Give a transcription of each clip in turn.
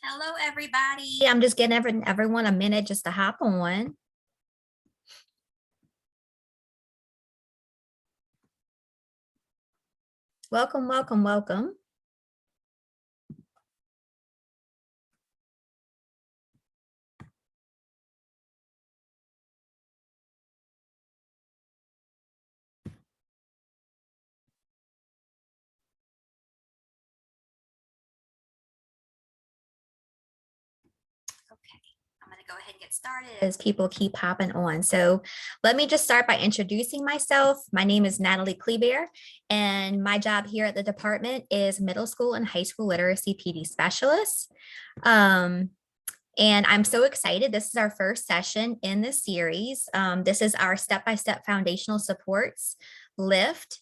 Hello, everybody. I'm just getting everyone a minute just to hop on. Welcome, welcome, welcome. Okay, I'm going to go ahead and get started as people keep hopping on. So let me just start by introducing myself. My name is Natalie Kleber, and my job here at the department is middle school and high school literacy PD specialist. And I'm so excited. This is our first session in this series. This is our step-by-step foundational supports lift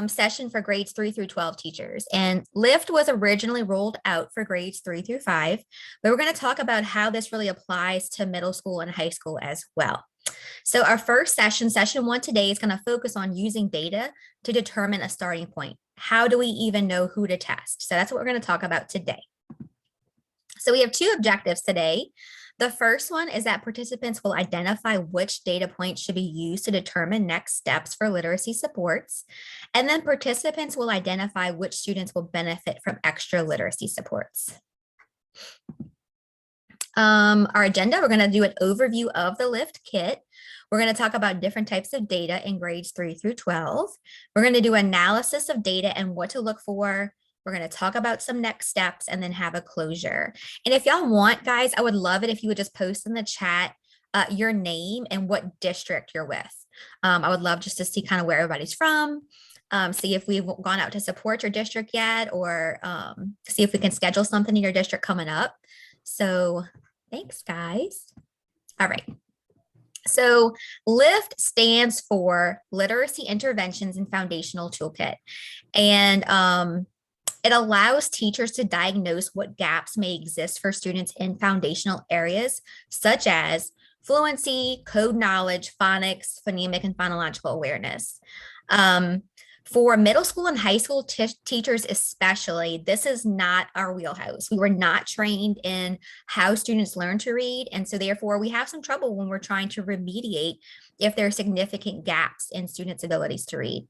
session for grades 3 through 12 teachers. And LIFT was originally rolled out for grades 3 through 5, but we're going to talk about how this really applies to middle school and high school as well. So our first session, session 1 today, is going to focus on using data to determine a starting point. How do we even know who to test? So that's what we're going to talk about today. So we have 2 objectives today. The first one is that participants will identify which data points should be used to determine next steps for literacy supports. And then participants will identify which students will benefit from extra literacy supports. Our agenda, we're going to do an overview of the LIFT kit. We're going to talk about different types of data in grades 3 through 12. We're going to do analysis of data and what to look for. We're going to talk about some next steps and then have a closure. And if y'all want, guys, I would love it if you would just post in the chat your name and what district you're with. I would love just to see kind of where everybody's from, see if we've gone out to support your district yet, or see if we can schedule something in your district coming up. So thanks, guys. All right. So LIFT stands for Literacy Interventions and Foundational Toolkit. And it allows teachers to diagnose what gaps may exist for students in foundational areas, such as fluency, code knowledge, phonics, phonemic, and phonological awareness. For middle school and high school teachers especially, this is not our wheelhouse. We were not trained in how students learn to read, and so therefore we have some trouble when we're trying to remediate if there are significant gaps in students' abilities to read.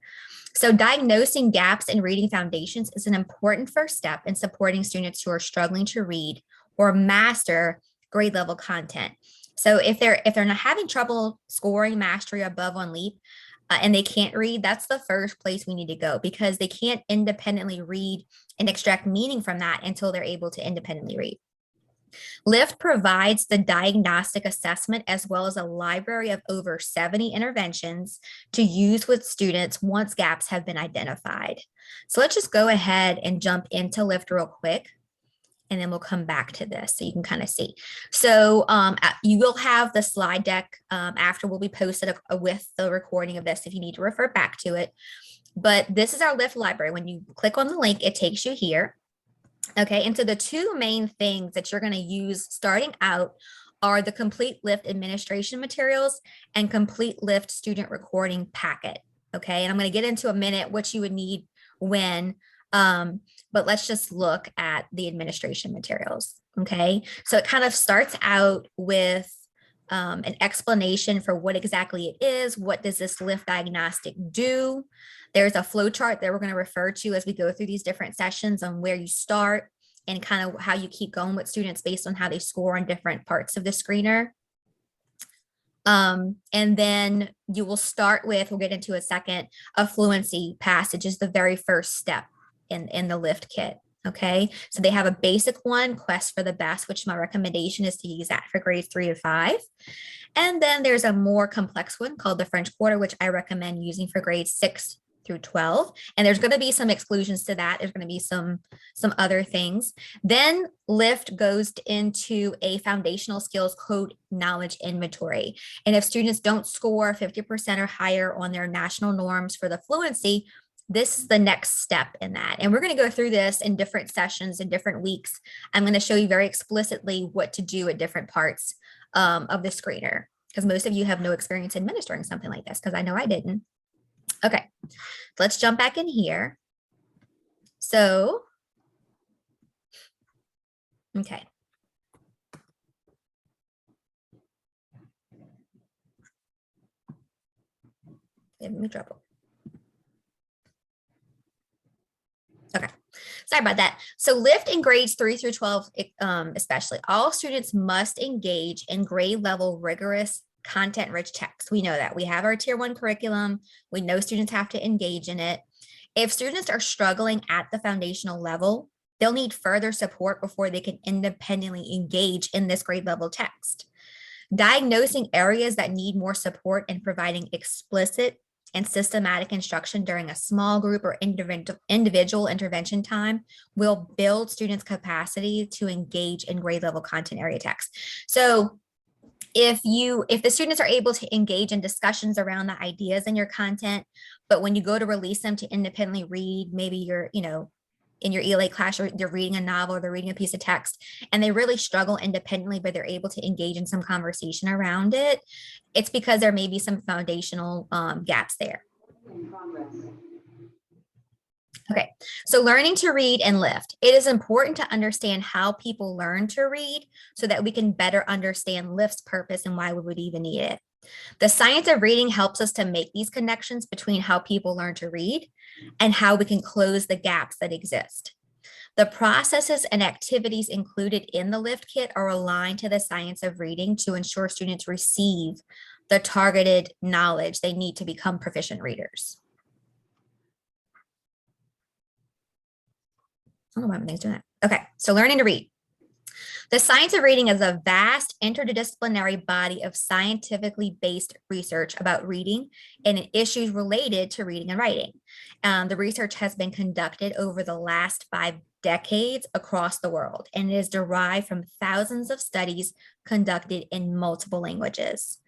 So diagnosing gaps in reading foundations is an important first step in supporting students who are struggling to read or master grade level content. So if they're not having trouble scoring mastery above on LEAP and they can't read, that's the first place we need to go, because they can't independently read and extract meaning from that until they're able to independently read. LIFT provides the diagnostic assessment as well as a library of over 70 interventions to use with students once gaps have been identified. So let's just go ahead and jump into LIFT real quick, and then we'll come back to this so you can kind of see. So you will have the slide deck after will be posted with the recording of this if you need to refer back to it. But this is our LIFT library. When you click on the link, it takes you here. Okay, and so the 2 main things that you're going to use starting out are the complete LIFT administration materials and complete LIFT student recording packet. Okay, and I'm going to get into a minute what you would need when, but let's just look at the administration materials. Okay, so it kind of starts out with an explanation for what exactly it is. What does this LIFT diagnostic do? There's a flow chart that we're going to refer to as we go through these different sessions on where you start and kind of how you keep going with students based on how they score on different parts of the screener. And then you will start with, we'll get into a second, a fluency passage is the very first step in the LIFT kit. Okay, so they have a basic one, Quest for the Best, which my recommendation is to use that for grades 3 to 5. And then there's a more complex one called the French Quarter, which I recommend using for grades 6 through 12. And there's going to be some exclusions to that. There's going to be some other things. Then LIFT goes into a foundational skills code knowledge inventory. And if students don't score 50% or higher on their national norms for the fluency, this is the next step in that. And we're going to go through this in different sessions in different weeks. I'm going to show you very explicitly what to do at different parts of the screener, because most of you have no experience administering something like this, because I know I didn't. Okay, let's jump back in here. So, Okay. Give me trouble. Okay, sorry about that. So lift in grades 3 through 12, especially, all students must engage in grade level rigorous content rich text. We know that. We have our tier 1 curriculum. We know students have to engage in it. If students are struggling at the foundational level, they'll need further support before they can independently engage in this grade level text. Diagnosing areas that need more support and providing explicit and systematic instruction during a small group or individual intervention time will build students' capacity to engage in grade level content area text. So if the students are able to engage in discussions around the ideas in your content, but when you go to release them to independently read, maybe you're, in your ELA class, or they're reading a novel or they're reading a piece of text and they really struggle independently, but they're able to engage in some conversation around it, it's because there may be some foundational gaps there. Okay, so learning to read and lift. It is important to understand how people learn to read so that we can better understand lift's purpose and why we would even need it. The science of reading helps us to make these connections between how people learn to read and how we can close the gaps that exist. The processes and activities included in the lift kit are aligned to the science of reading to ensure students receive the targeted knowledge they need to become proficient readers. I don't know why everything's doing that. Okay, so learning to read. The science of reading is a vast interdisciplinary body of scientifically based research about reading and issues related to reading and writing. The research has been conducted over the last 5 decades across the world, and it is derived from thousands of studies conducted in multiple languages.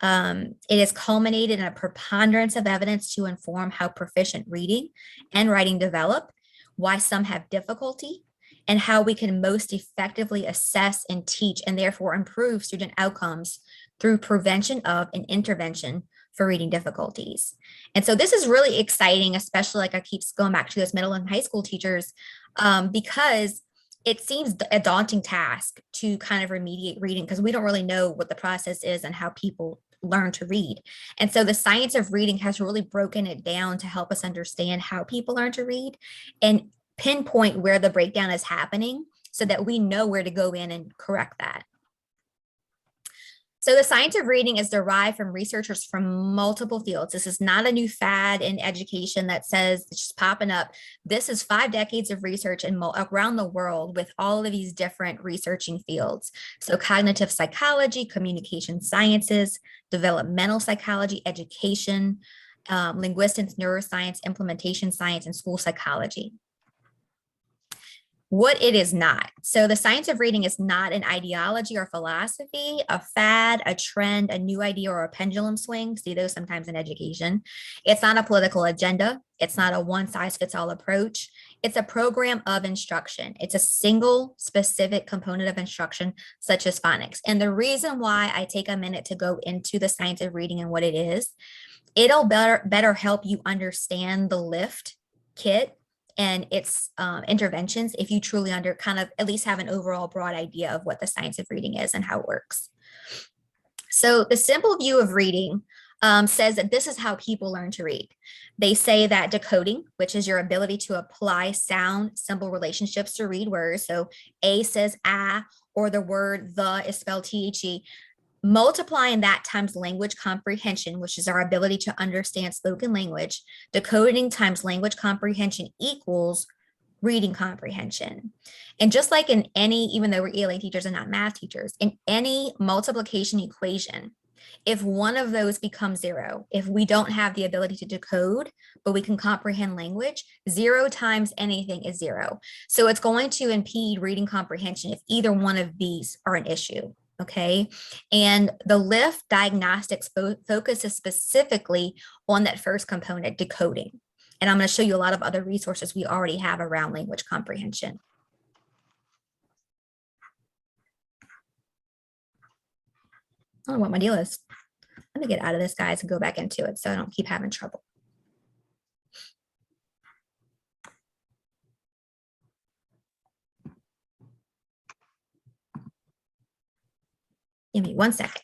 It has culminated in a preponderance of evidence to inform how proficient reading and writing develop, why some have difficulty, and how we can most effectively assess and teach and therefore improve student outcomes through prevention of and intervention for reading difficulties. And so this is really exciting, especially like I keep going back to those middle and high school teachers, because it seems a daunting task to kind of remediate reading because we don't really know what the process is and how people learn to read. And so the science of reading has really broken it down to help us understand how people learn to read and pinpoint where the breakdown is happening so that we know where to go in and correct that. So the science of reading is derived from researchers from multiple fields. This is not a new fad in education that says it's just popping up. This is 5 decades of research around the world with all of these different researching fields. So cognitive psychology, communication sciences, developmental psychology, education, linguistics, neuroscience, implementation science, and school psychology. What it is not. So the science of reading is not an ideology or philosophy, a fad, a trend, a new idea, or a pendulum swing. See those sometimes in education. It's not a political agenda. It's not a one-size-fits-all approach. It's a program of instruction. It's a single specific component of instruction, such as phonics. And the reason why I take a minute to go into the science of reading and what it is, it'll better help you understand the lift kit and its interventions if you truly kind of at least have an overall broad idea of what the science of reading is and how it works. So the simple view of reading says that this is how people learn to read. They say that decoding, which is your ability to apply sound symbol relationships to read words. So A says ah, or the word the is spelled THE. Multiplying that times language comprehension, which is our ability to understand spoken language, decoding times language comprehension equals reading comprehension. And just like in any, even though we're ELA teachers and not math teachers, in any multiplication equation, if one of those becomes 0, if we don't have the ability to decode, but we can comprehend language, 0 times anything is 0. So it's going to impede reading comprehension if either one of these are an issue. Okay, and the lift diagnostics focuses specifically on that first component, decoding. And I'm going to show you a lot of other resources we already have around language comprehension. I don't know what my deal is. Let me get out of this, guys, and go back into it so I don't keep having trouble. Give me 1 second.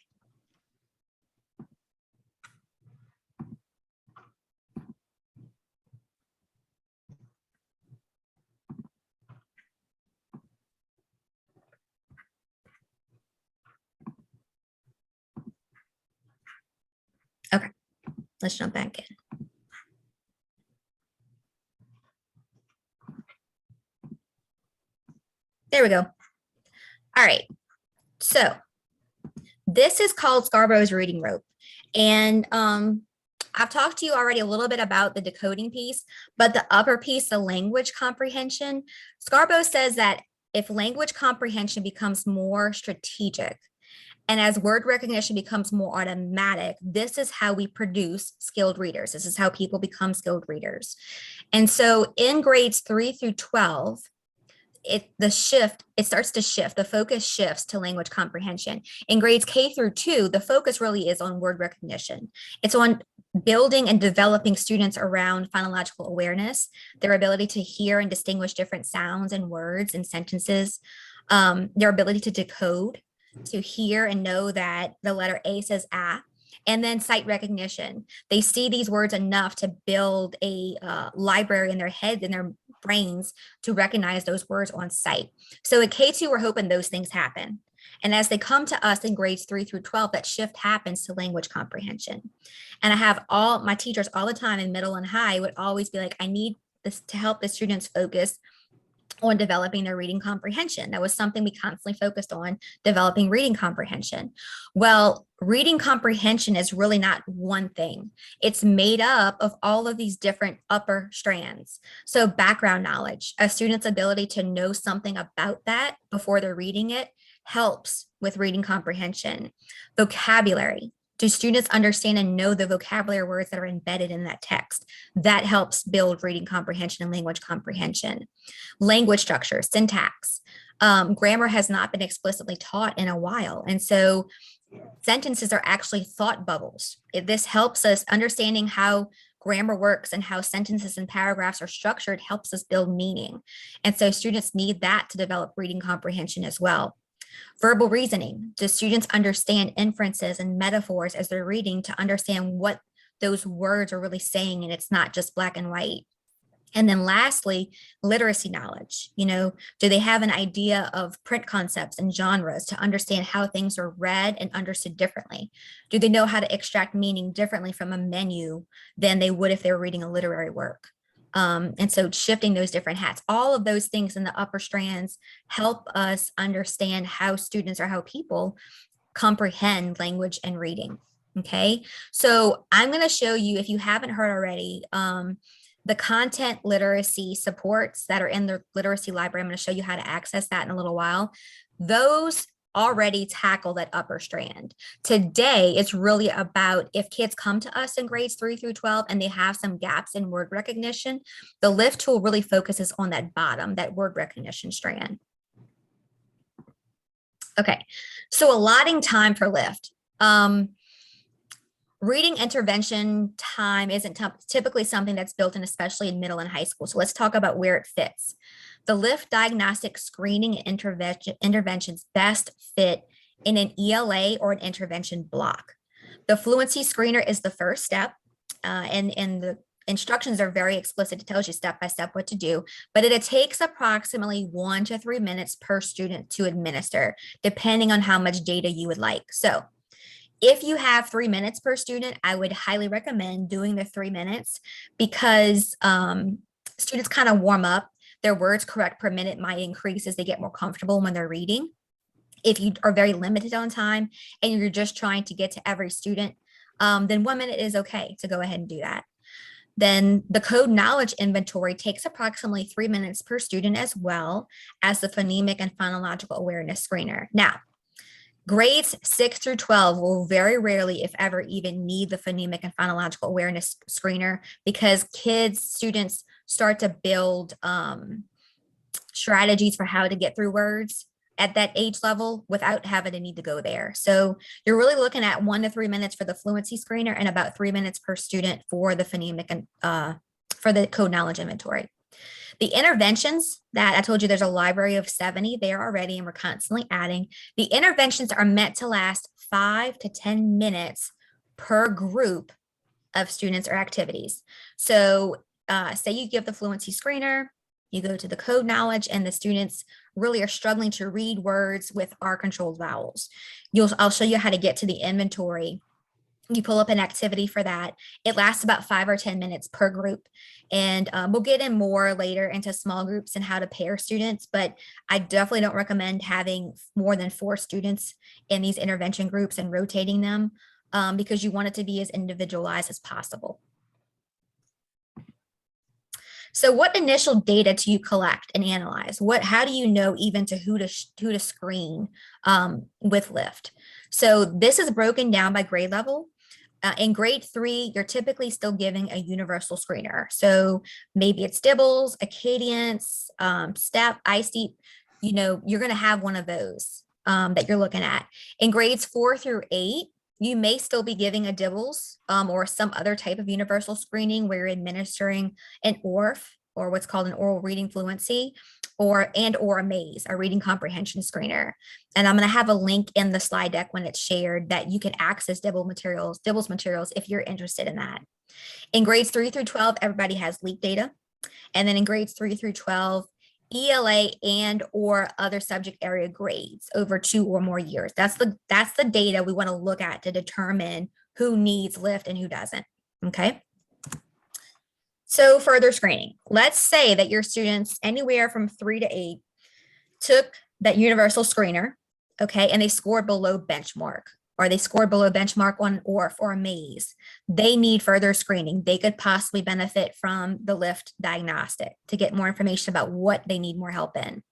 Okay, let's jump back in. There we go. All right, so this is called Scarborough's reading rope. And I've talked to you already a little bit about the decoding piece, but the upper piece, the language comprehension, Scarborough says that if language comprehension becomes more strategic and as word recognition becomes more automatic, this is how we produce skilled readers. This is how people become skilled readers. And so in grades 3 through 12, it starts to shift. The focus shifts to language comprehension. In grades K through 2, the focus really is on word recognition. It's on building and developing students around phonological awareness, their ability to hear and distinguish different sounds and words and sentences, their ability to decode, to hear and know that the letter A says ah, and then sight recognition. They see these words enough to build a library in their heads, in their brains, to recognize those words on sight. So at K2, we're hoping those things happen. And as they come to us in grades 3 through 12, that shift happens to language comprehension. And I have all my teachers all the time in middle and high would always be like, I need this to help the students focus on developing their reading comprehension. That was something we constantly focused on, developing reading comprehension. Well, reading comprehension is really not one thing. It's made up of all of these different upper strands. So background knowledge, a student's ability to know something about that before they're reading it helps with reading comprehension. Vocabulary, do students understand and know the vocabulary words that are embedded in that text? That helps build reading comprehension and language comprehension. Language structure, syntax. Grammar has not been explicitly taught in a while. And so sentences are actually thought bubbles. This helps us understanding how grammar works and how sentences and paragraphs are structured helps us build meaning. And so students need that to develop reading comprehension as well. Verbal reasoning. Do students understand inferences and metaphors as they're reading to understand what those words are really saying and it's not just black and white? And then lastly, literacy knowledge. Do they have an idea of print concepts and genres to understand how things are read and understood differently? Do they know how to extract meaning differently from a menu than they would if they were reading a literary work? And so shifting those different hats, all of those things in the upper strands help us understand how students or how people comprehend language and reading. Okay, so I'm going to show you, if you haven't heard already, the content literacy supports that are in the literacy library. I'm going to show you how to access that in a little while. Those already tackle that upper strand. Today, it's really about if kids come to us in grades 3 through 12 and they have some gaps in word recognition, the LIFT tool really focuses on that bottom, that word recognition strand. Okay, so allotting time for LIFT. Reading intervention time isn't typically something that's built in, especially in middle and high school. So let's talk about where it fits. The LIFT diagnostic screening interventions best fit in an ELA or an intervention block. The fluency screener is the first step, and the instructions are very explicit. It tells you step by step what to do, but it takes approximately 1 to 3 minutes per student to administer, depending on how much data you would like. So if you have 3 minutes per student, I would highly recommend doing the 3 minutes because students kind of warm up. Their words correct per minute might increase as they get more comfortable when they're reading. If you are very limited on time and you're just trying to get to every student, then 1 minute is okay to go ahead and do that. Then the code knowledge inventory takes approximately 3 minutes per student as well as the phonemic and phonological awareness screener. Now, grades 6 through 12 will very rarely, if ever, even need the phonemic and phonological awareness screener because students start to build strategies for how to get through words at that age level without having to need to go there. So you're really looking at 1 to 3 minutes for the fluency screener and about 3 minutes per student for the phonemic and for the code knowledge inventory. The interventions that I told you, there's a library of 70 there already, and we're constantly adding. The interventions are meant to last 5 to 10 minutes per group of students or activities. So say you give the fluency screener, you go to the code knowledge, and the students really are struggling to read words with R controlled vowels. I'll show you how to get to the inventory. You pull up an activity for that. It lasts about 5 or 10 minutes per group. And we'll get in more later into small groups and how to pair students, but I definitely don't recommend having more than 4 students in these intervention groups and rotating them because you want it to be as individualized as possible. So what initial data do you collect and analyze? How do you know even to who to screen with LIFT? So this is broken down by grade level. In grade 3, you're typically still giving a universal screener. So maybe it's Dibbles, Acadience, STEP, iSteep, you're going to have one of those that you're looking at. In grades 4 through 8, you may still be giving a Dibbles or some other type of universal screening where you're administering an ORF, or what's called an oral reading fluency, or a MAZE, a reading comprehension screener. And I'm going to have a link in the slide deck when it's shared that you can access Dibbles materials if you're interested in that. In grades 3 through 12, everybody has LEAP data. And then in grades 3 through 12, ELA and or other subject area grades over 2 or more years. That's the data we want to look at to determine who needs LIFT and who doesn't. Okay. So further screening. Let's say that your students anywhere from 3 to 8 took that universal screener, okay, and they scored below benchmark, or they scored below benchmark on an ORF or a MAZE. They need further screening. They could possibly benefit from the LIFT diagnostic to get more information about what they need more help in.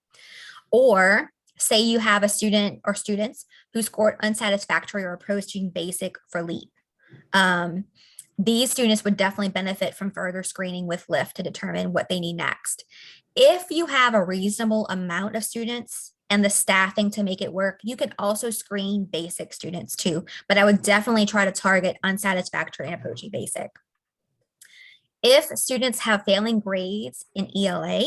Or say you have a student or students who scored unsatisfactory or approaching basic for LEAP. These students would definitely benefit from further screening with LIFT to determine what they need next. If you have a reasonable amount of students and the staffing to make it work, you can also screen basic students too, but I would definitely try to target unsatisfactory and approaching basic. If students have failing grades in ELA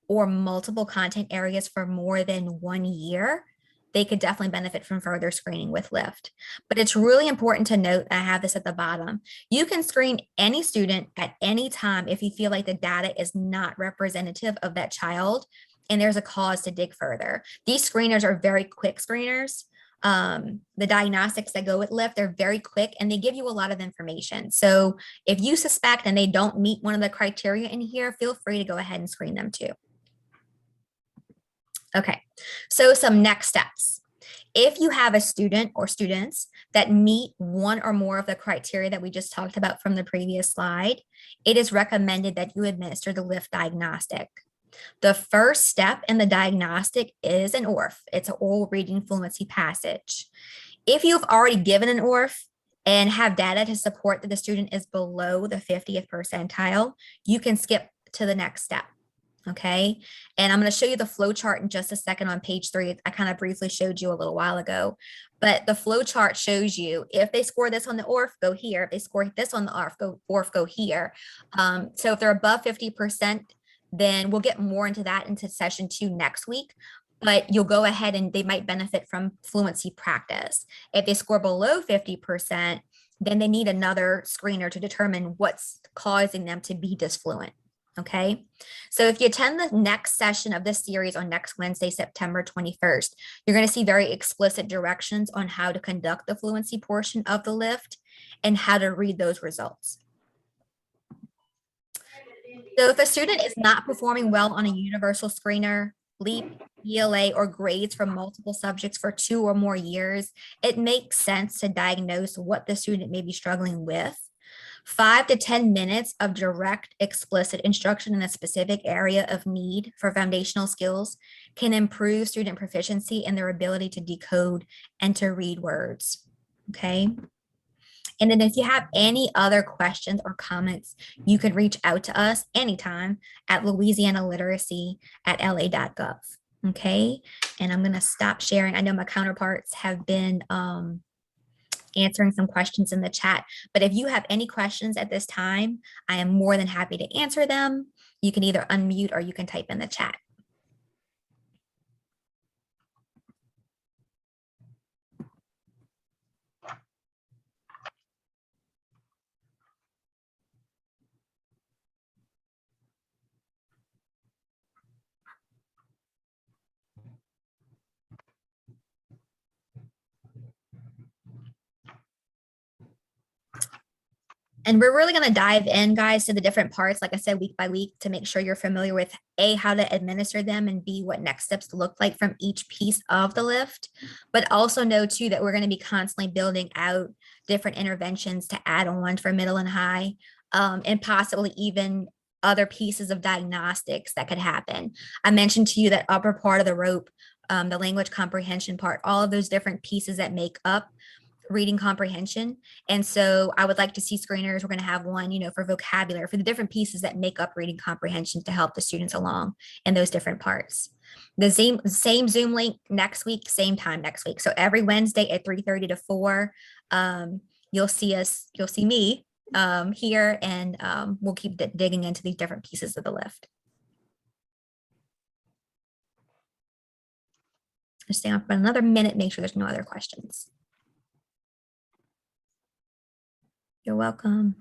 or multiple content areas for more than 1 year, they could definitely benefit from further screening with LIFT. But it's really important to note, I have this at the bottom, you can screen any student at any time if you feel like the data is not representative of that child and there's a cause to dig further. These screeners are very quick screeners. The diagnostics that go with LIFT, they're very quick and they give you a lot of information. So if you suspect and they don't meet one of the criteria in here, feel free to go ahead and screen them too. Okay, so some next steps. If you have a student or students that meet one or more of the criteria that we just talked about from the previous slide, it is recommended that you administer the LIFT diagnostic. The first step in the diagnostic is an ORF. It's an oral reading fluency passage. If you've already given an ORF and have data to support that the student is below the 50th percentile, you can skip to the next step. Okay, and I'm going to show you the flow chart in just a second on page 3. I kind of briefly showed you a little while ago, but the flow chart shows you if they score this on the ORF, go here. If they score this on the ORF, go here. So if they're above 50%, then we'll get more into that into session 2 next week. But you'll go ahead and they might benefit from fluency practice. If they score below 50%, then they need another screener to determine what's causing them to be disfluent. Okay, so if you attend the next session of this series on next Wednesday, September 21st, you're going to see very explicit directions on how to conduct the fluency portion of the LIFT and how to read those results. So if a student is not performing well on a universal screener, LEAP, ELA, or grades from multiple subjects for 2 or more years, it makes sense to diagnose what the student may be struggling with. 5 to 10 minutes of direct, explicit instruction in a specific area of need for foundational skills can improve student proficiency and their ability to decode and to read words. Okay. And then if you have any other questions or comments, you can reach out to us anytime at louisianaliteracy@la.gov. Okay. And I'm going to stop sharing. I know my counterparts have been answering some questions in the chat, but if you have any questions at this time, I am more than happy to answer them. You can either unmute or you can type in the chat. And we're really going to dive in, guys, to the different parts, like I said, week by week, to make sure you're familiar with A, how to administer them, and B, what next steps look like from each piece of the lift. But also know, too, that we're going to be constantly building out different interventions to add on for middle and high, and possibly even other pieces of diagnostics that could happen. I mentioned to you that upper part of the rope, the language comprehension part, all of those different pieces that make up reading comprehension. And so I would like to see screeners. We're going to have one, for vocabulary, for the different pieces that make up reading comprehension to help the students along in those different parts. The same Zoom link next week, same time next week. So every Wednesday at 3:30 to 4, you'll see me here, and we'll keep digging into these different pieces of the lift. Just stay on for another minute, make sure there's no other questions. You're welcome.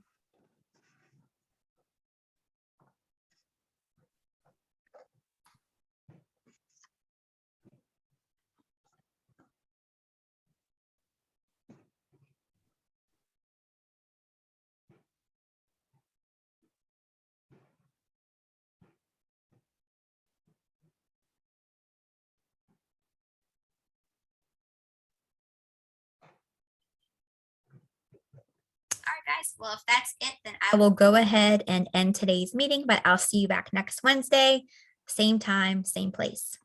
All right, guys. Well, if that's it, then I will go ahead and end today's meeting, but I'll see you back next Wednesday, same time, same place.